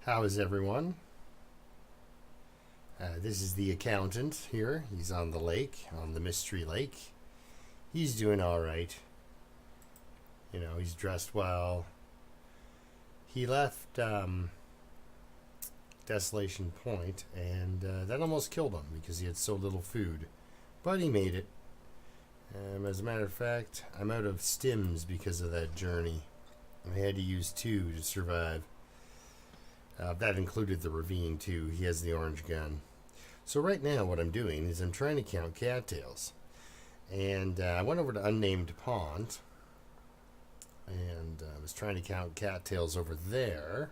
How is everyone? This is the accountant here. He's on the lake, on the Mystery Lake. He's doing all right. You know, he's dressed well. He left Desolation Point, and that almost killed him because he had so little food. But he made it. As a matter of fact, I'm out of stims because of that journey. I had to use 2 to survive. That included the ravine too. He has the orange gun. So right now what I'm doing is I'm trying to count cattails. And I went over to Unnamed Pond. And I was trying to count cattails over there.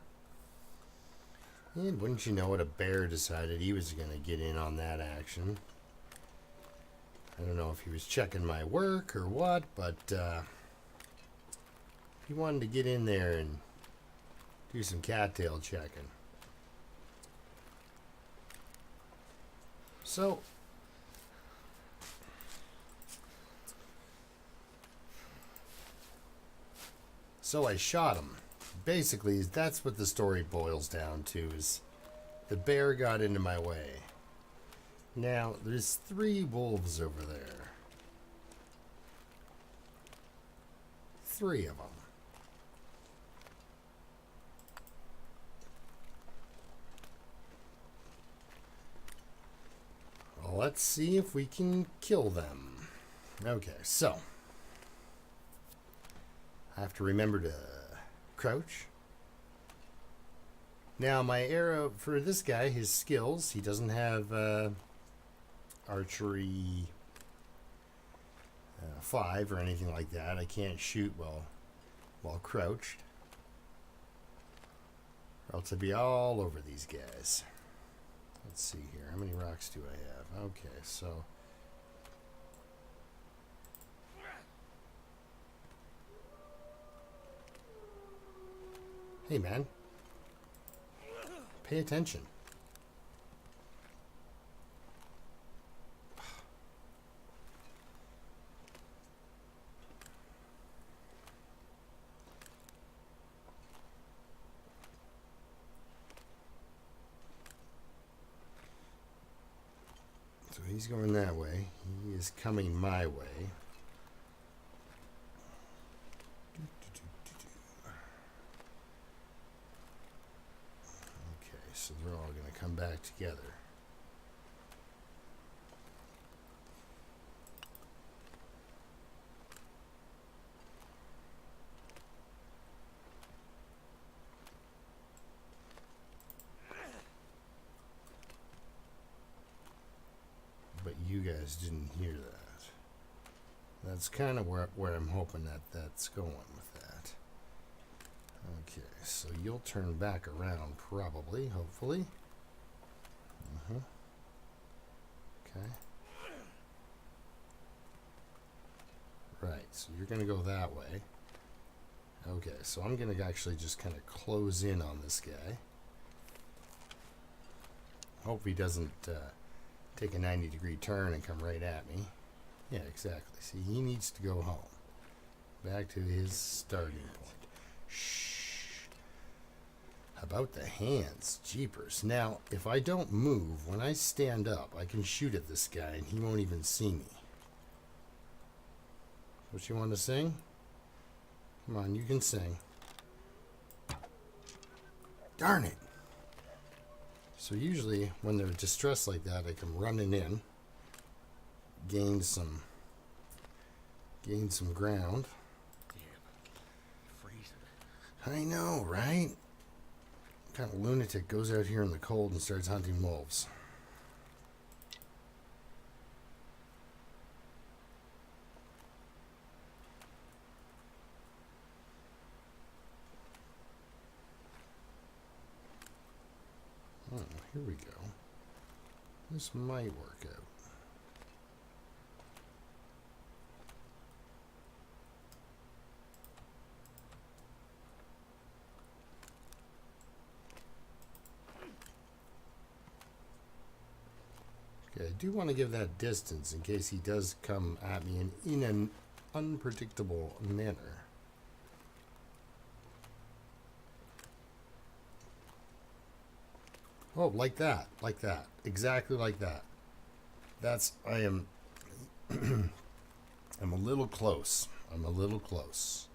And wouldn't you know it, a bear decided he was going to get in on that action. I don't know if he was checking my work or what, but he wanted to get in there and do some cattail checking. So I shot him. Basically, that's what the story boils down to, is the bear got into my way. Now, there's 3 wolves over there. 3 of them. Well, let's see if we can kill them. Okay, so I have to remember to crouch. Now, my arrow for this guy, his skills, he doesn't have archery 5 or anything like that. I can't shoot while crouched, or else I'd be all over these guys. Let's see here. How many rocks do I have? Okay, so hey man, pay attention. So he's going that way. He is coming my way. Okay, so they're all going to come back together. But you guys didn't hear that. That's kind of where I'm hoping that's going with that. Okay, so you'll turn back around probably, hopefully. Okay. Right, so you're going to go that way. Okay, so I'm going to actually just kind of close in on this guy. Hope he doesn't take a 90-degree turn and come right at me. Yeah, exactly. See, he needs to go home. Back to his starting point. Shh. How about the hands? Jeepers. Now, if I don't move, when I stand up, I can shoot at this guy and he won't even see me. What you want to sing? Come on, you can sing. Darn it. So usually when they're distressed like that, I come running in, gain some ground. Damn, freezing. I know, right? What kind of lunatic goes out here in the cold and starts hunting wolves? Oh, here we go. This might work out. Okay, I do want to give that distance in case he does come at me in an unpredictable manner. Oh, like that. Like that. Exactly like that. I am, I'm a little close. I'm a little close.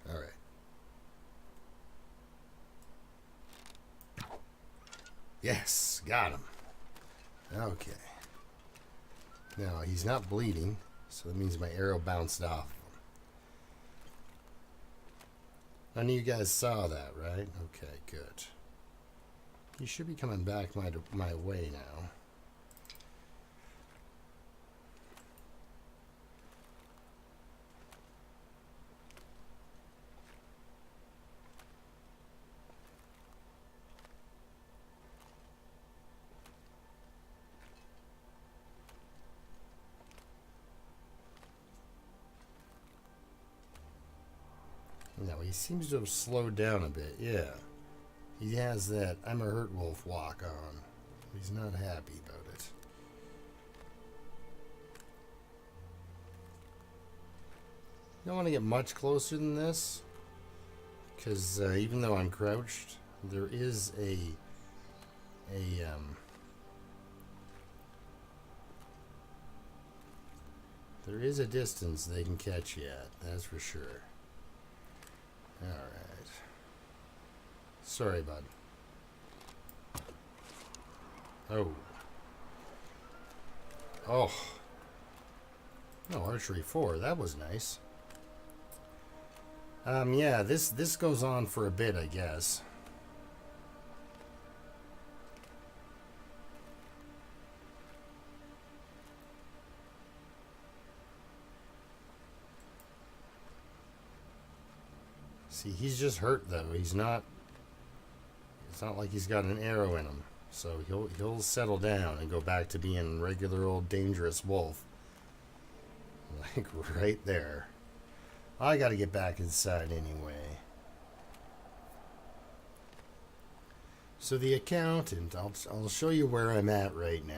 All right. Yes, got him. Okay. Now, he's not bleeding, so that means my arrow bounced off him. None of you guys saw that, right? Okay, good. He should be coming back my way now. No, he seems to have slowed down a bit, yeah. He has that I'm a hurt wolf walk on. He's not happy about it. Don't want to get much closer than this, because even though I'm crouched, there is there is a distance they can catch you at, that's for sure. Alright. Sorry, bud. Oh. Oh. No, archery 4. That was nice. Yeah, this goes on for a bit, I guess. See, he's just hurt though. It's not like he's got an arrow in him. So he'll settle down and go back to being regular old dangerous wolf. Like right there. I got to get back inside anyway. So the accountant, I'll show you where I'm at right now.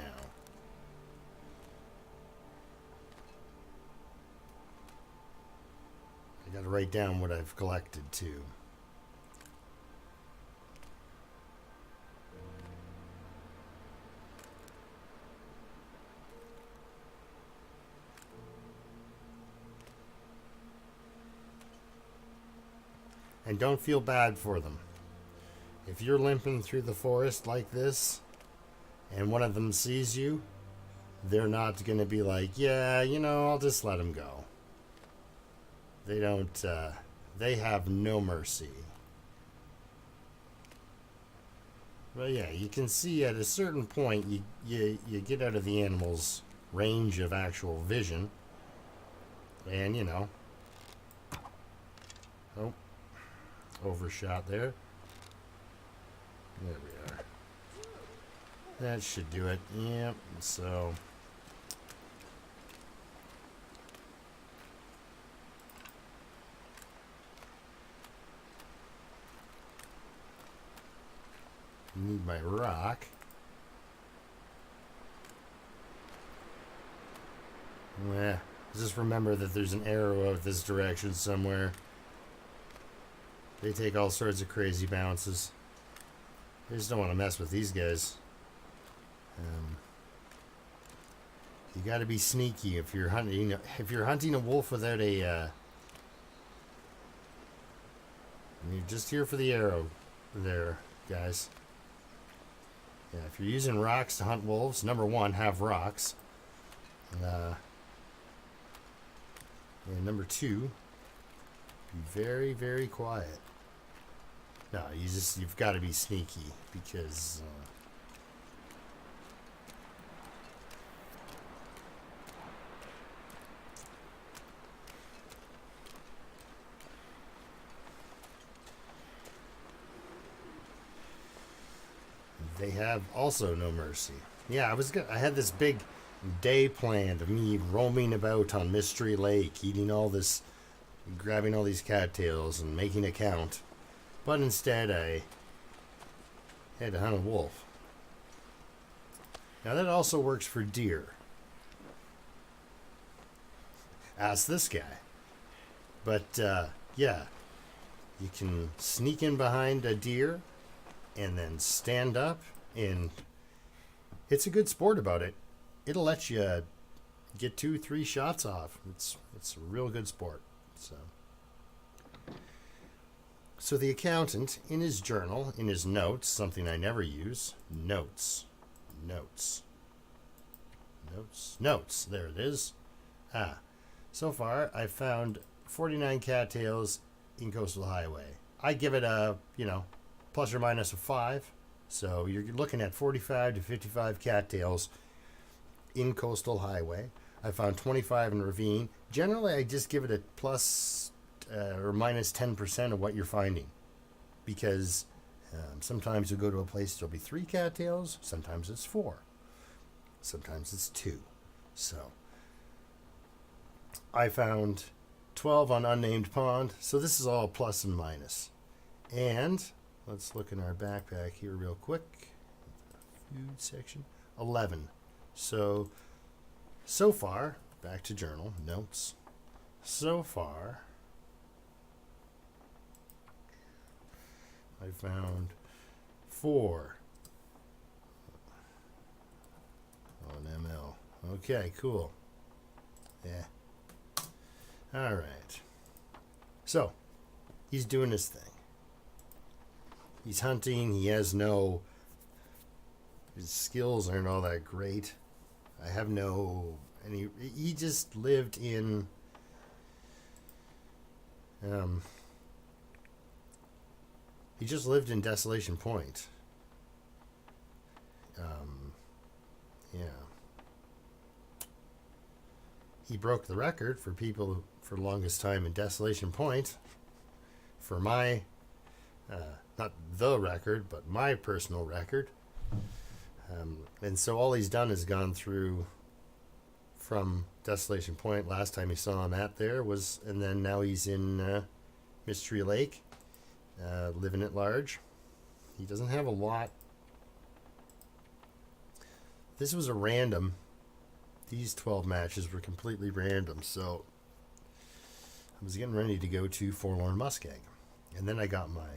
I got to write down what I've collected too. And don't feel bad for them. If you're limping through the forest like this, and one of them sees you, they're not going to be like, yeah, I'll just let him go. They don't, they have no mercy. But yeah, you can see at a certain point, you get out of the animal's range of actual vision. And, oh, overshot there. There we are. That should do it. Yep, so... need my rock. Yeah, just remember that there's an arrow out this direction somewhere. They take all sorts of crazy bounces. I just don't want to mess with these guys. You got to be sneaky if you're hunting. If you're hunting a wolf without a, you're just here for the arrow, there, guys. Yeah, if you're using rocks to hunt wolves, number one, have rocks. And number two, be very, very quiet. No, you've got to be sneaky because they have also no mercy. Yeah, I had this big day planned of me roaming about on Mystery Lake, eating all this, grabbing all these cattails and making a count. But instead I had to hunt a wolf. Now that also works for deer. Ask this guy. But yeah, you can sneak in behind a deer and then stand up, and it's a good sport about it. It'll let you get 2-3 shots off. It's a real good sport. So the accountant, in his journal, in his notes, something I never use, notes. There it is. So far I've found 49 cattails in Coastal Highway. I give it a, plus or minus a 5. So you're looking at 45 to 55 cattails in Coastal Highway. I found 25 in Ravine. Generally, I just give it a plus or minus 10% of what you're finding, because sometimes you go to a place, there'll be 3 cattails, sometimes it's 4, sometimes it's 2. So I found 12 on Unnamed Pond, so this is all plus and minus. And let's look in our backpack here real quick. Food section. 11. So far, back to journal, notes. So far, I found 4 on ML. Okay, cool. Yeah. All right. So, he's doing his thing. He's hunting. He has no... His skills aren't all that great. I have no... He just lived in... he just lived in Desolation Point. Yeah. He broke the record for people for the longest time in Desolation Point. For my... not the record, but my personal record. And so all he's done is gone through from Desolation Point. Last time he saw him at there was, and then now he's in Mystery Lake, living at large. He doesn't have a lot. This was a random. These 12 matches were completely random. So I was getting ready to go to Forlorn Muskeg, and then I got my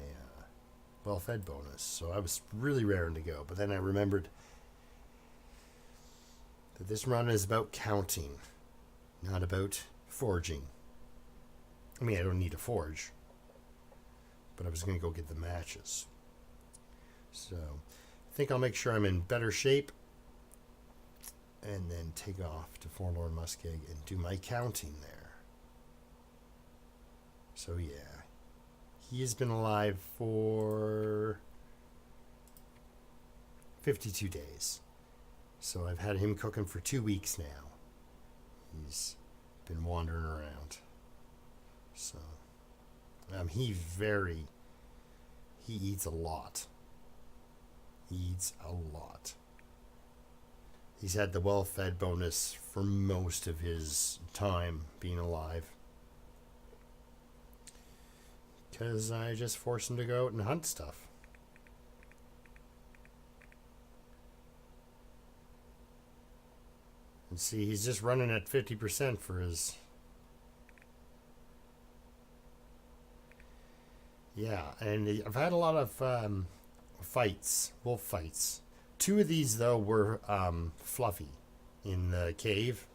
well-fed bonus. So I was really raring to go. But then I remembered that this run is about counting, not about foraging. I mean, I don't need to forage, but I was going to go get the matches. So I think I'll make sure I'm in better shape and then take off to Forlorn Muskeg and do my counting there. So yeah, he has been alive for 52 days. So I've had him cooking for 2 weeks now. He's been wandering around. So he eats a lot. He eats a lot. He's had the well-fed bonus for most of his time being alive, because I just forced him to go out and hunt stuff. And see, he's just running at 50% for his... Yeah, and I've had a lot of wolf fights. 2 of these, though, were fluffy in the cave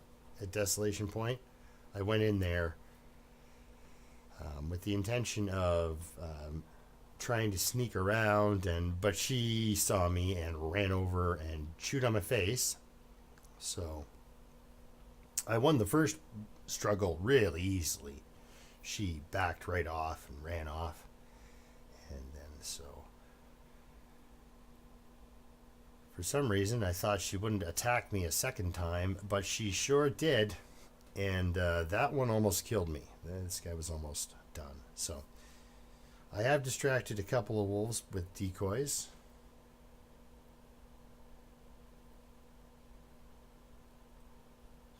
at Desolation Point. I went in there with the intention of trying to sneak around, but she saw me and ran over and chewed on my face. So I won the first struggle really easily. She backed right off and ran off. And then so... For some reason, I thought she wouldn't attack me a second time, but she sure did. And that one almost killed me. This guy was almost done. So I have distracted a couple of wolves with decoys.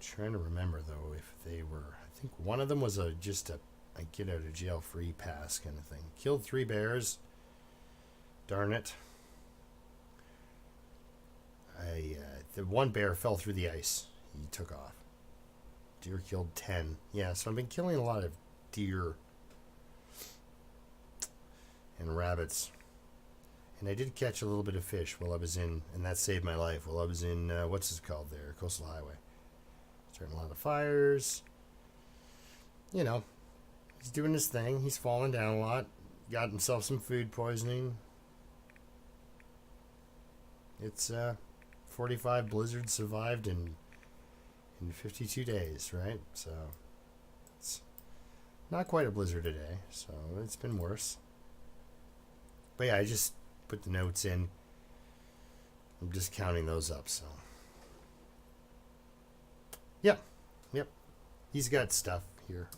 Trying to remember, though, if they were... I think one of them was just a get out of jail free pass kind of thing. Killed 3 bears. Darn it. the one bear fell through the ice. He took off. Deer killed 10. Yeah, so I've been killing a lot of deer and rabbits. And I did catch a little bit of fish while I was in, and that saved my life, while I was in, what's it called there? Coastal Highway. Starting a lot of fires. You know, he's doing his thing. He's falling down a lot. Got himself some food poisoning. It's 45 blizzards survived in 52 days, right? So it's not quite a blizzard today, so it's been worse. But yeah, I just put the notes in. I'm just counting those up, so. Yep. He's got stuff here,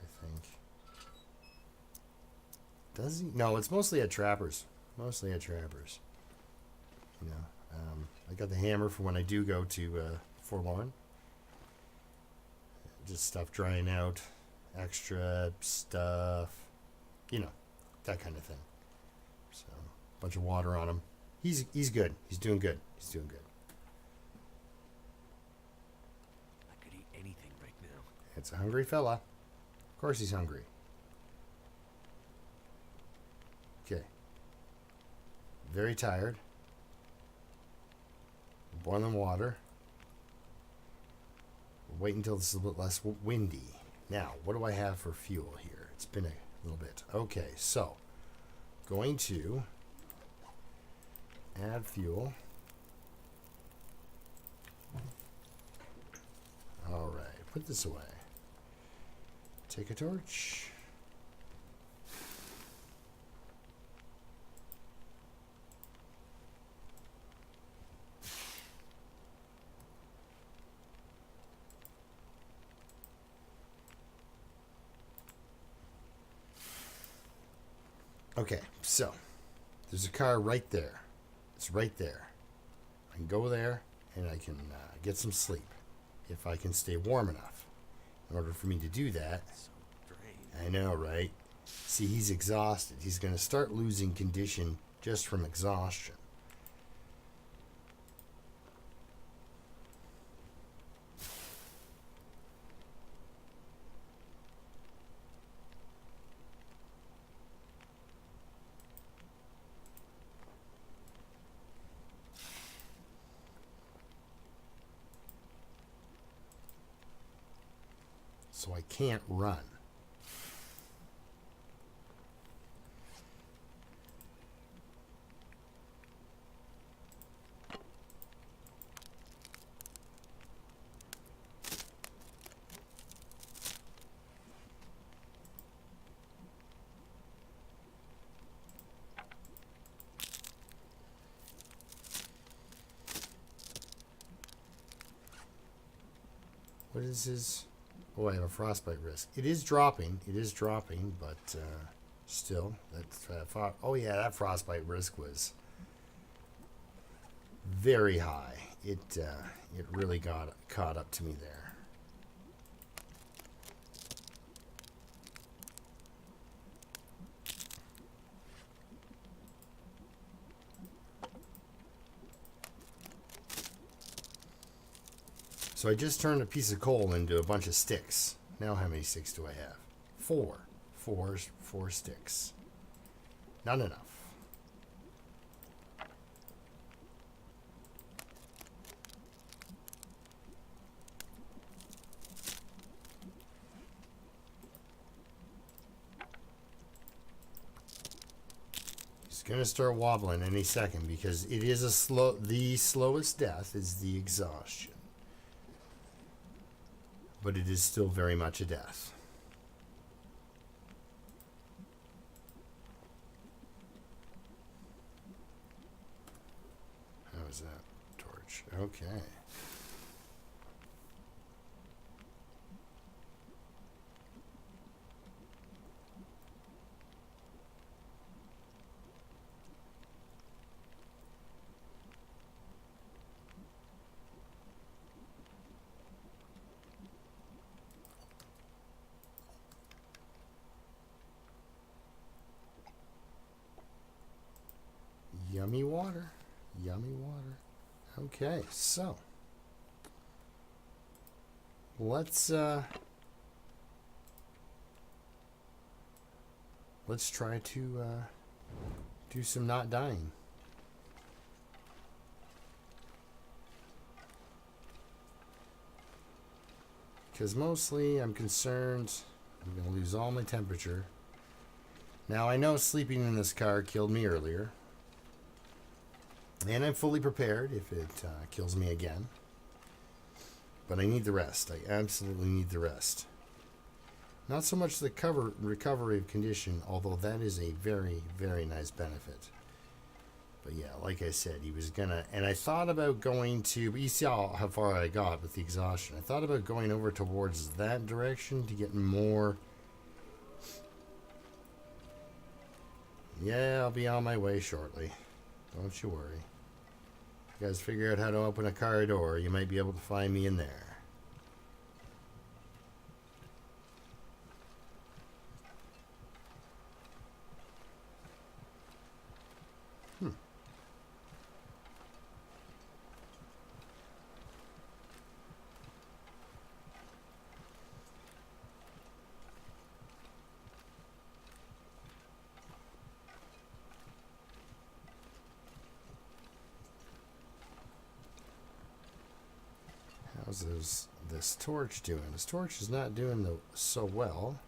I think. Does he? No, it's mostly at trappers. You know, I got the hammer for when I do go to Forlorn. Just stuff drying out, extra stuff, you know, that kind of thing. So, a bunch of water on him. He's good. He's doing good. I could eat anything right now. It's a hungry fella. Of course he's hungry. Okay. Very tired. Boiling water. Wait until this is a bit less windy. Now, what do I have for fuel here? It's been a little bit. Okay, so going to add fuel. All right, put this away. Take a torch. Okay, so there's a car right there. It's right there. I can go there and I can get some sleep if I can stay warm enough. In order for me to do that, So drained. I know, right? See, he's exhausted. He's going to start losing condition just from exhaustion. So I can't run. What is his... Oh, I have a frostbite risk. It is dropping, but still, that's oh yeah, that frostbite risk was very high. It really got caught up to me there. So I just turned a piece of coal into a bunch of sticks. Now how many sticks do I have? 4. Four sticks. Not enough. He's gonna start wobbling any second because it is the slowest death is the exhaustion. But it is still very much a death. How is that torch? Okay. Yummy water. yummy water. Okay, so let's try to do some not dying. Because mostly I'm concerned I'm going to lose all my temperature. Now I know sleeping in this car killed me earlier. And I'm fully prepared if it kills me again. But I need the rest. I absolutely need the rest. Not so much the recovery of condition, although that is a very, very nice benefit. But yeah, like I said, he was gonna... And I thought about going to... But you saw how far I got with the exhaustion. I thought about going over towards that direction to get more... Yeah, I'll be on my way shortly. Don't you worry. If you guys figure out how to open a car door, you might be able to find me in there. How's this torch doing? This torch is not doing so well.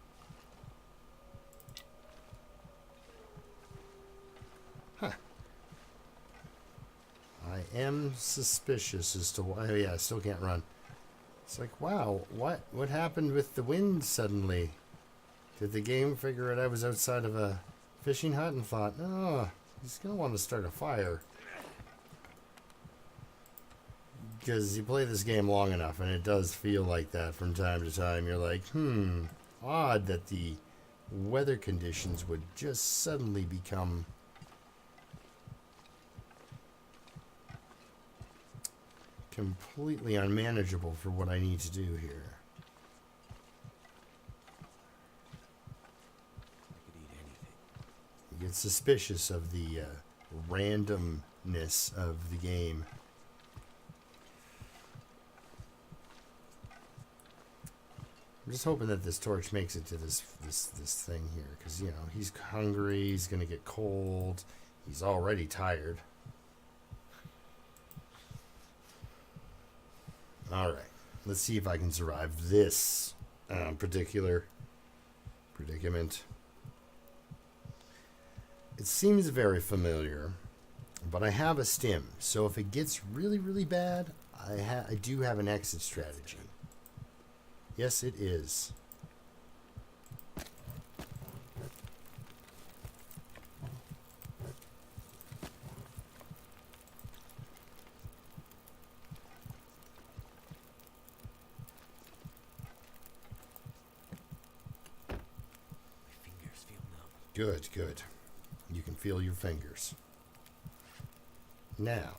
Huh. I am suspicious as to why... Oh yeah, I still can't run. It's like, wow, what happened with the wind suddenly? Did the game figure out I was outside of a fishing hut and thought, oh, he's going to want to start a fire? Because you play this game long enough, and it does feel like that from time to time. You're like, odd that the weather conditions would just suddenly become completely unmanageable for what I need to do here. I could eat anything. You get suspicious of the randomness of the game. I'm just hoping that this torch makes it to this thing here, because, you know, he's hungry, he's going to get cold, he's already tired. Alright, let's see if I can survive this particular predicament. It seems very familiar, but I have a stim, so if it gets really, really bad, I do have an exit strategy. Yes, it is. My fingers feel numb. Good, good. You can feel your fingers. Now,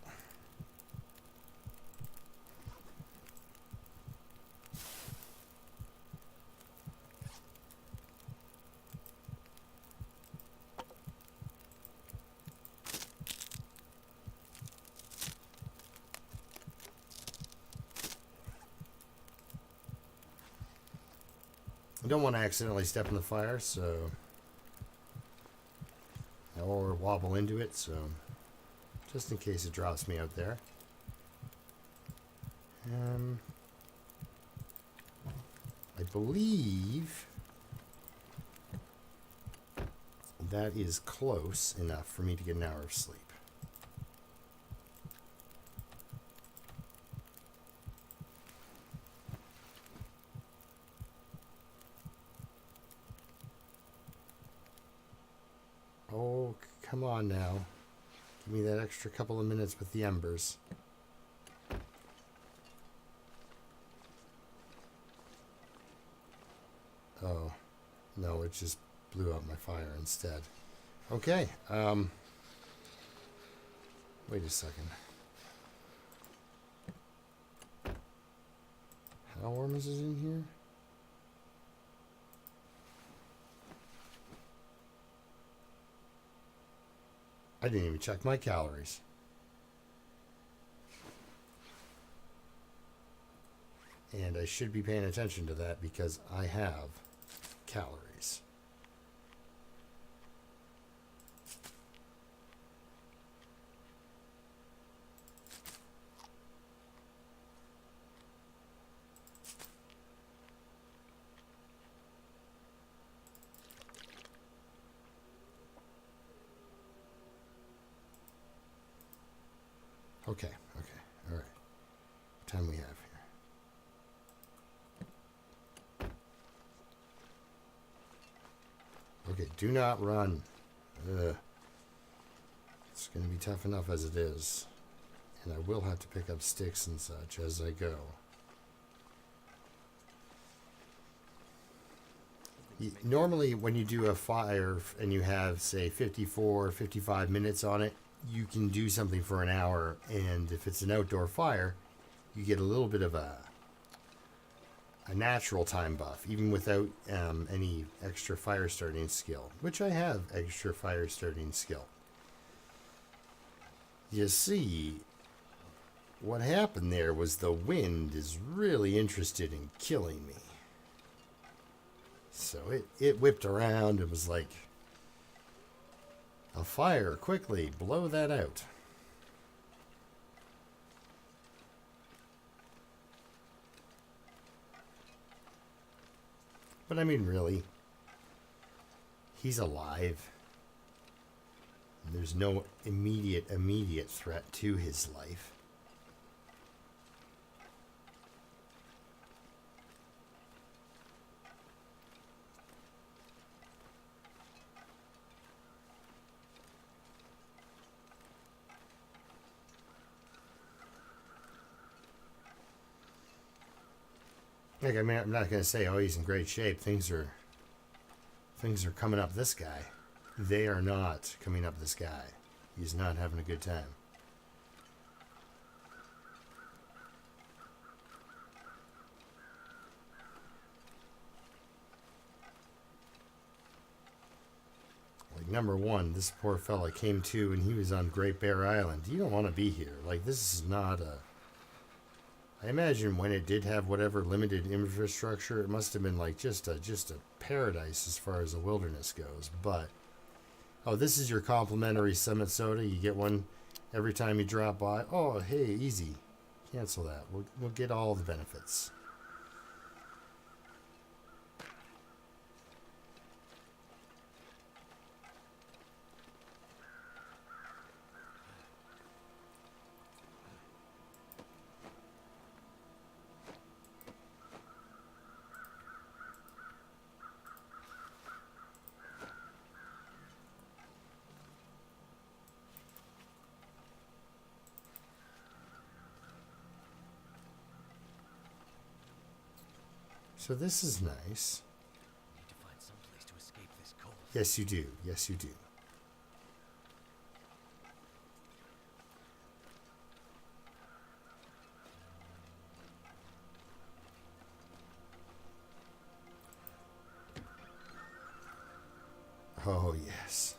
I don't want to accidentally step in the fire, so... Or wobble into it, so... Just in case it drops me out there. I believe... that is close enough for me to get an hour of sleep. Oh, come on now. Give me that extra couple of minutes with the embers. Oh, no, it just blew out my fire instead. Okay, wait a second. How warm is it in here? I didn't even check my calories. And I should be paying attention to that because I have calories. Okay, all right. What time we have here? Okay, do not run. Ugh. It's going to be tough enough as it is. And I will have to pick up sticks and such as I go. Normally, when you do a fire and you have, say, 54 or 55 minutes on it, you can do something for an hour. And if it's an outdoor fire, you get a little bit of a natural time buff, even without any extra fire starting skill, which I have extra fire starting skill. You see, what happened there was the wind is really interested in killing me. So it whipped around and was like, a fire, quickly, blow that out. But I mean, really, he's alive. There's no immediate threat to his life. Like, I mean, I'm not going to say, oh, he's in great shape. Things are coming up this guy. They are not coming up this guy. He's not having a good time. Like, number one, this poor fella came to and he was on Great Bear Island. You don't want to be here. Like, this is not a... I imagine when it did have whatever limited infrastructure, it must have been like just a paradise as far as the wilderness goes. But, oh, this is your complimentary Summit soda. You get one every time you drop by. Oh, hey, easy. Cancel that. We'll get all the benefits. So this is nice. Need to find some place to escape this cold. Yes, you do. Yes, you do. Oh, yes.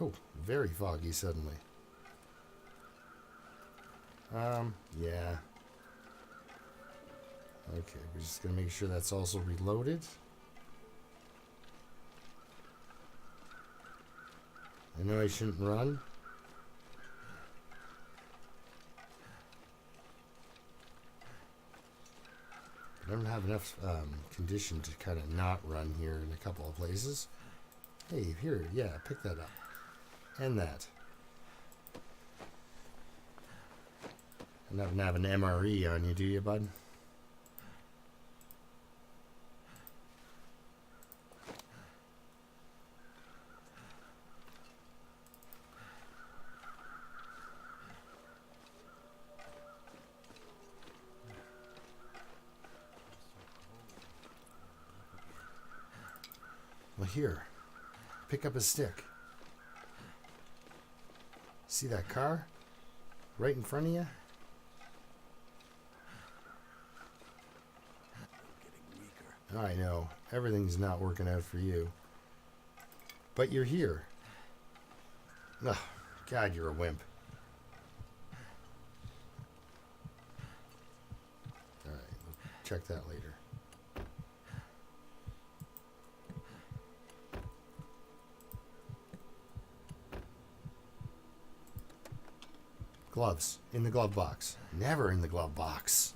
Oh, very foggy suddenly. Yeah. Okay, we're just gonna make sure that's also reloaded. I know I shouldn't run. But I don't have enough condition to kind of not run here in a couple of places. Hey, here, yeah, pick that up. And that. And not have an MRE on you, do you, bud? Well, here. Pick up a stick. See that car? Right in front of you? I know. Everything's not working out for you. But you're here. Ugh, God, you're a wimp. Alright, we'll check that later. Gloves. In the glove box. Never in the glove box.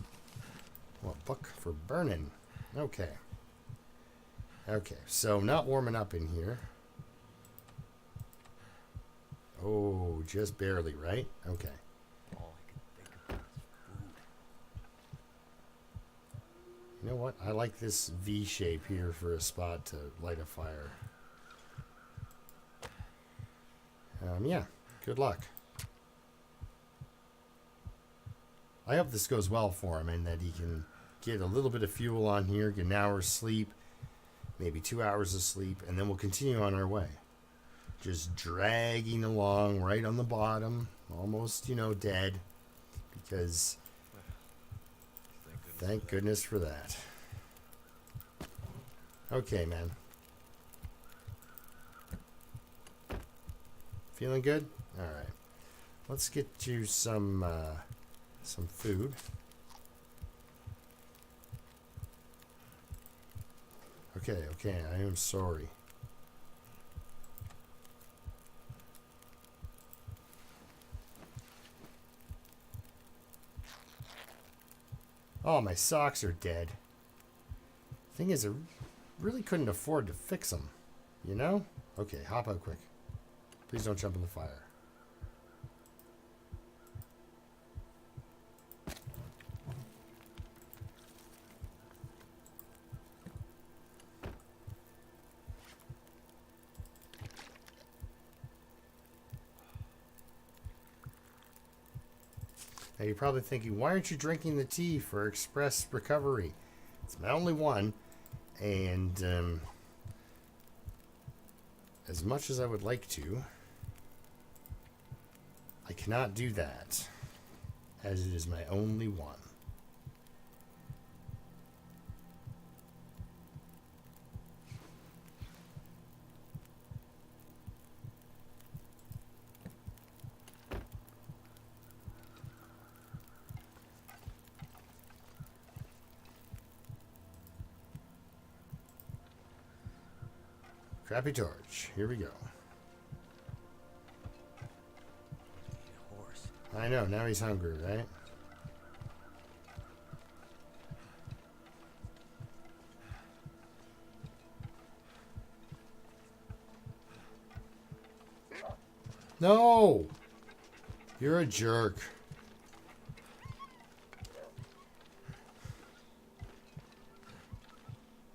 Well, book for burning. Okay. Okay, so not warming up in here. Oh, just barely, right? Okay. All I can think about is food. You know what? I like this V shape here for a spot to light a fire. Yeah, good luck. I hope this goes well for him and that he can get a little bit of fuel on here, get an hour's sleep, maybe 2 hours of sleep, and then we'll continue on our way. Just dragging along right on the bottom, almost, dead, because thank goodness for that. Okay, man. Feeling good? All right. Let's get you some food. Okay, I am sorry. Oh, my socks are dead. Thing is, I really couldn't afford to fix them, you know? Okay, hop out quick. Please don't jump in the fire. Now you're probably thinking, why aren't you drinking the tea for express recovery? It's my only one, and as much as I would like to, I cannot do that, as it is my only one. Crappy torch. Here we go. Eat a horse. I know, now he's hungry, right? No! You're a jerk.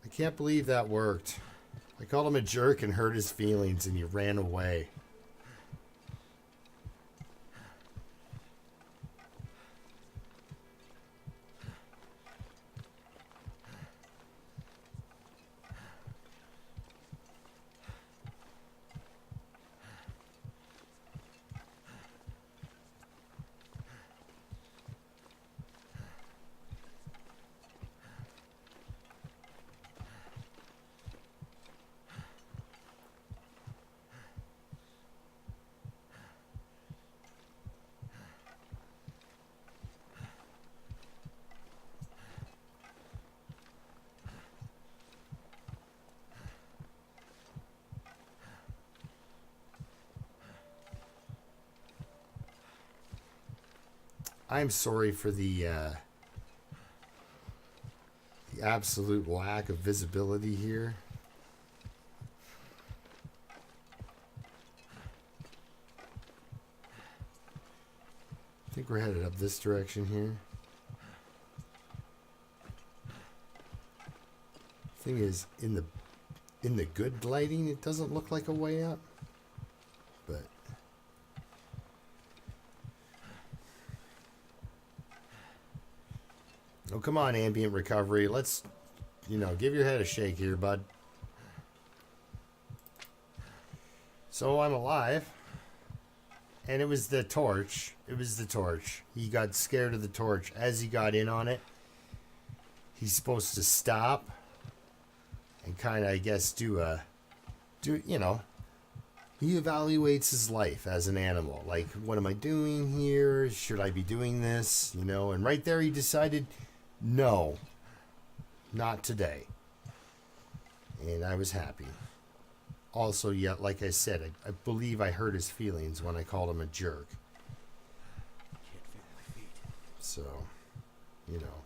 I can't believe that worked. I called him a jerk and hurt his feelings, and he ran away. I'm sorry for the absolute lack of visibility here. I think we're headed up this direction here. Thing is, in the good lighting, it doesn't look like a way up, but oh, come on, ambient recovery. Let's, give your head a shake here, bud. So I'm alive. And it was the torch. It was the torch. He got scared of the torch. As he got in on it, he's supposed to stop. and kind of, I guess, you know, he evaluates his life as an animal. Like, what am I doing here? Should I be doing this? You know, and right there he decided, no, not today. And I was happy. Also, yeah, like I said, I believe I hurt his feelings when I called him a jerk. Can't feel my feet. So, you know,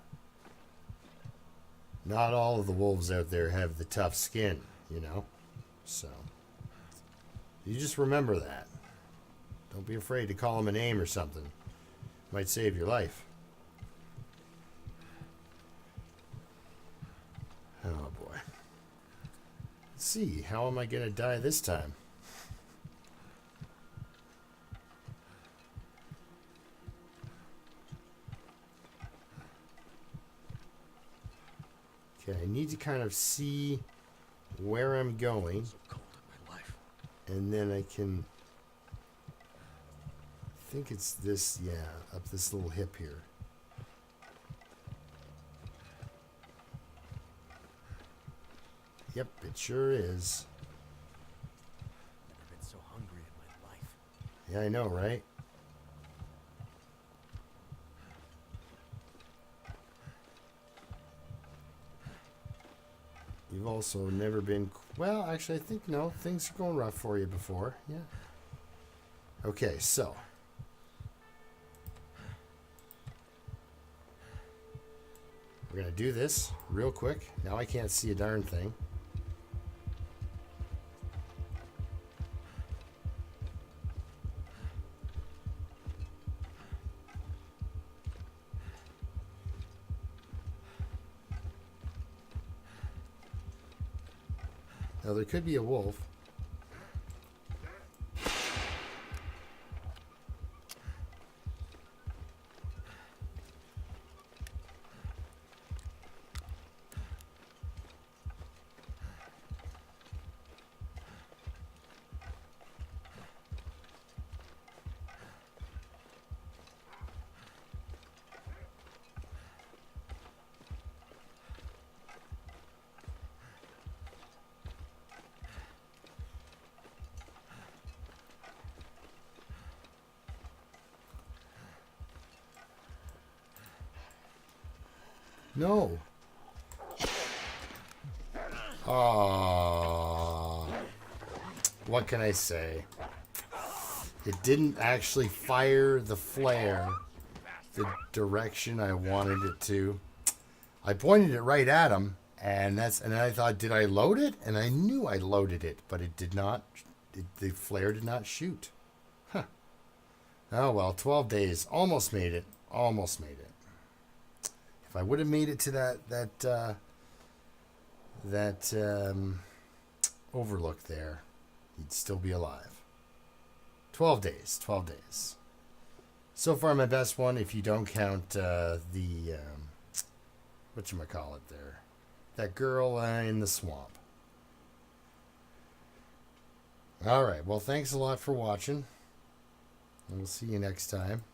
not all of the wolves out there have the tough skin, you know? So, you just remember that. Don't be afraid to call him a name or something. Might save your life. Oh boy. Let's see, how am I going to die this time? Okay, I need to kind of see where I'm going, So cold in my life. and then I can... I think it's this, yeah, up this little hip here. Yep, it sure is. Never been so hungry in my life. Yeah, I know, right? You've also never been... Well, actually, I think, no, things are going rough for you before. Yeah. Okay, so... We're going to do this real quick. Now I can't see a darn thing. Now there could be a wolf. No. Ah, what can I say? It didn't actually fire the flare the direction I wanted it to. I pointed it right at him, and I thought, did I load it? And I knew I loaded it, but it did not. The flare did not shoot. Huh. Oh well, 12 days. Almost made it. Almost made it. If I would have made it to that overlook there, he'd still be alive. 12 days. 12 days. So far, my best one, if you don't count whatchamacallit there. That girl in the swamp. All right. Well, thanks a lot for watching. And we'll see you next time.